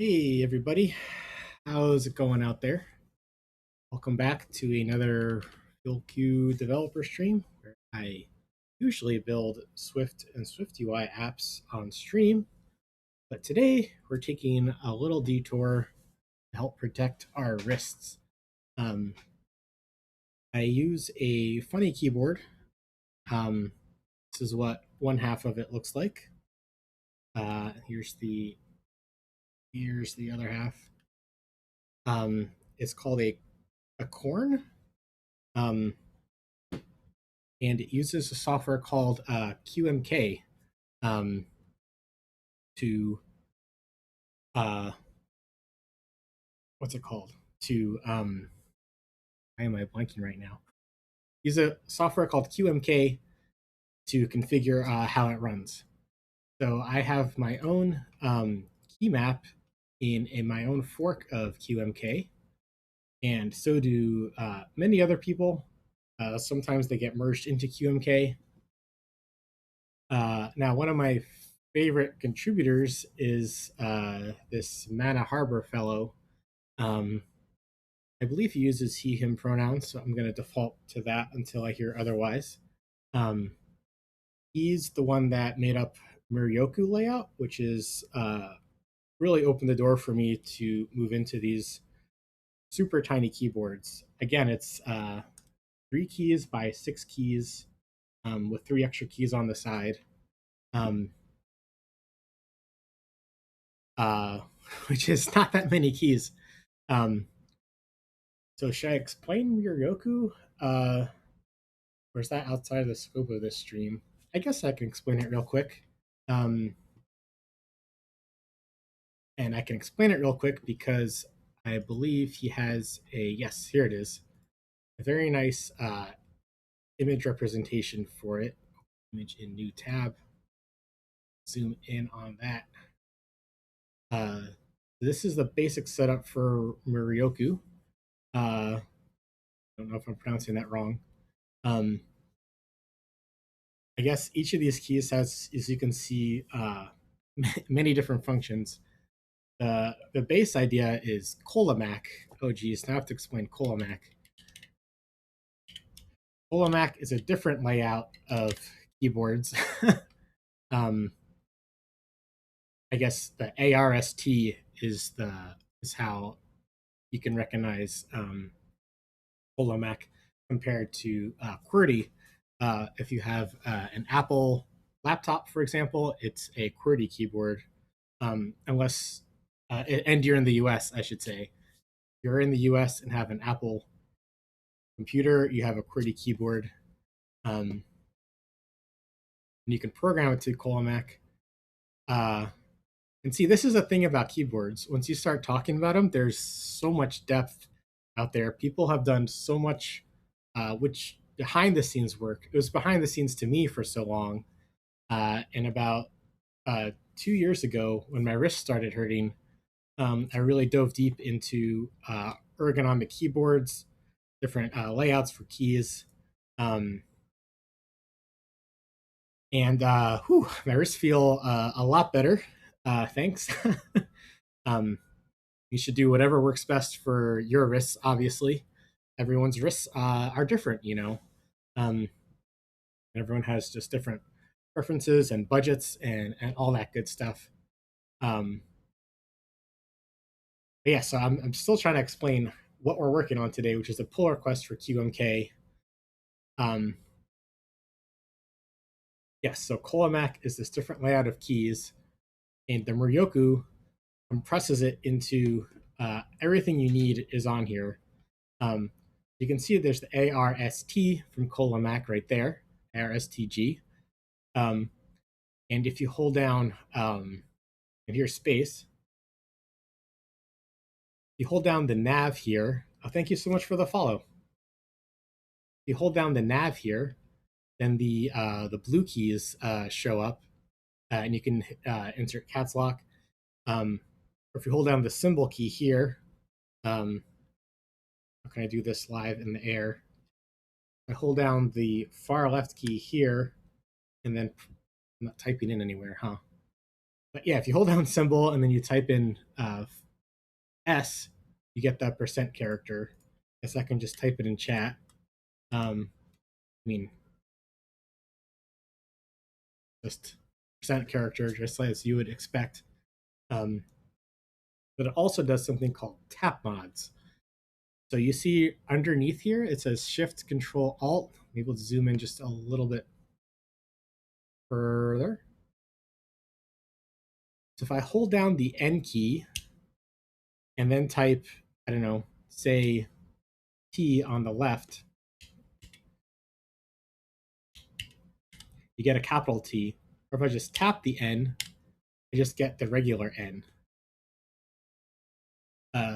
Hey everybody, how's it going out there? Welcome back to another FuelQ developer stream where I usually build Swift and SwiftUI apps on stream, but today we're taking a little detour to help protect our wrists. Um, I use a funny keyboard. Um, this is what one half of it looks like. Here's the other half. It's called a corn. Um, and it uses a software called QMK um, to what's it called? To why am I blanking right now? Use a software called QMK to configure how it runs. So I have my own key map in my own fork of QMK, and so do many other people. Sometimes they get merged into QMK. Now, one of my favorite contributors is this Mana Harbor fellow. Um, I believe he uses he, him pronouns, so I'm going to default to that until I hear otherwise. Um, he's the one that made up Muryoku layout, which is really opened the door for me to move into these super tiny keyboards. Again, it's 3 keys by 6 keys with 3 extra keys on the side. Um, uh, which is not that many keys. Um, so should I explain Muryoku? Uh, or is that outside the scope of this stream? I guess I can explain it real quick. Um, and I can explain it real quick because I believe he has a, yes, here it is, a very nice image representation for it. Image in new tab. Zoom in on that. Uh, this is the basic setup for Muryoku. I don't know if I'm pronouncing that wrong. Um, I guess each of these keys has, as you can see, many different functions. The base idea is Colamac. Oh geez, now I have to explain Colamac. Colamac is a different layout of keyboards. um, I guess the ARST is how you can recognize Colamac compared to QWERTY. If you have an Apple laptop, for example, it's a QWERTY keyboard, unless and you're in the U.S., I should say. If you're in the U.S. and have an Apple computer, you have a QWERTY keyboard, and you can program it to Colamac. Uh, and see, this is the thing about keyboards. Once you start talking about them, there's so much depth out there. People have done so much, which behind the scenes work. It was behind the scenes to me for so long. And about 2 years ago, when my wrist started hurting, I really dove deep into ergonomic keyboards, different layouts for keys. Um, and my wrists feel a lot better. Thanks. um, you should do whatever works best for your wrists. Obviously, everyone's wrists are different. Um, everyone has just different preferences and budgets and all that good stuff. Um, but yeah, so I'm still trying to explain what we're working on today, which is a pull request for QMK. Um, yes, so Colamac is this different layout of keys, and the Muryoku compresses it into everything you need is on here. Um, you can see there's the ARST from Colamac right there, ARSTG. Um, and if you hold down, and here's space, you hold down the nav here. Oh, thank you so much for the follow. If you hold down the nav here, then the blue keys show up, and you can insert caps lock. Or if you hold down the symbol key here, how can I do this live in the air? I hold down the far left key here, and then I'm not typing in anywhere, huh? But yeah, if you hold down symbol and then you type in S, you get the percent character. I guess I can just type it in chat. I mean, just percent character, just as you would expect. Um, but it also does something called tap mods. So you see underneath here, it says Shift Control Alt. Maybe we'll zoom in just a little bit further. So if I hold down the N key and then type, I don't know, say T on the left, you get a capital T. Or if I just tap the N, I just get the regular N.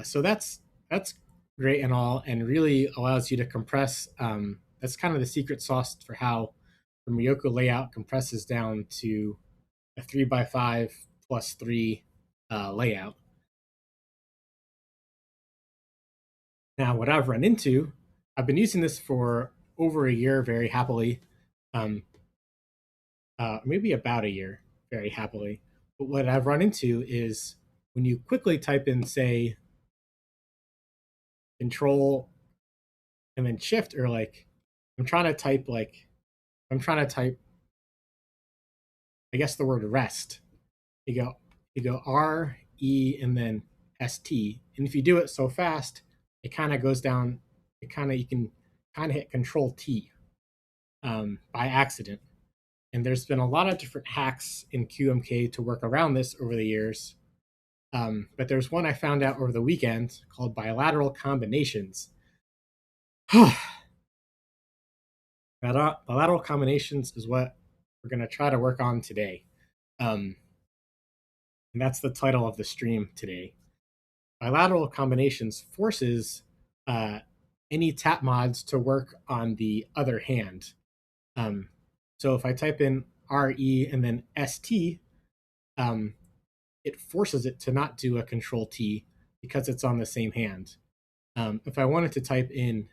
So that's great and all, and really allows you to compress. That's kind of the secret sauce for how the Ryoko layout compresses down to a 3x5 plus 3 layout. Now, what I've run into, I've been using this for over a year very happily, um, maybe about a year very happily. But what I've run into is when you quickly type in, say, Control and then Shift, or like I'm trying to type I guess the word rest. You go R E and then ST, and if you do it so fast, it kind of goes down. You can kind of hit Control T by accident. And there's been a lot of different hacks in QMK to work around this over the years. But there's one I found out over the weekend called bilateral combinations. Bilateral combinations is what we're going to try to work on today. And that's the title of the stream today. Bilateral combinations forces any tap mods to work on the other hand. So if I type in RE and then ST, it forces it to not do a Control T because it's on the same hand. If I wanted to type in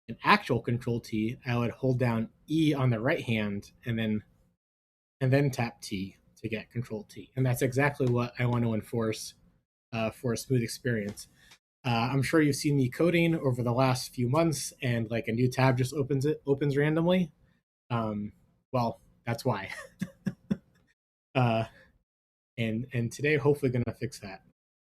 an actual Control T, I would hold down E on the right hand and then tap T to get Control T. And that's exactly what I want to enforce for a smooth experience. I'm sure you've seen me coding over the last few months, and like a new tab just opens randomly. Well, that's why. And today, hopefully, going to fix that.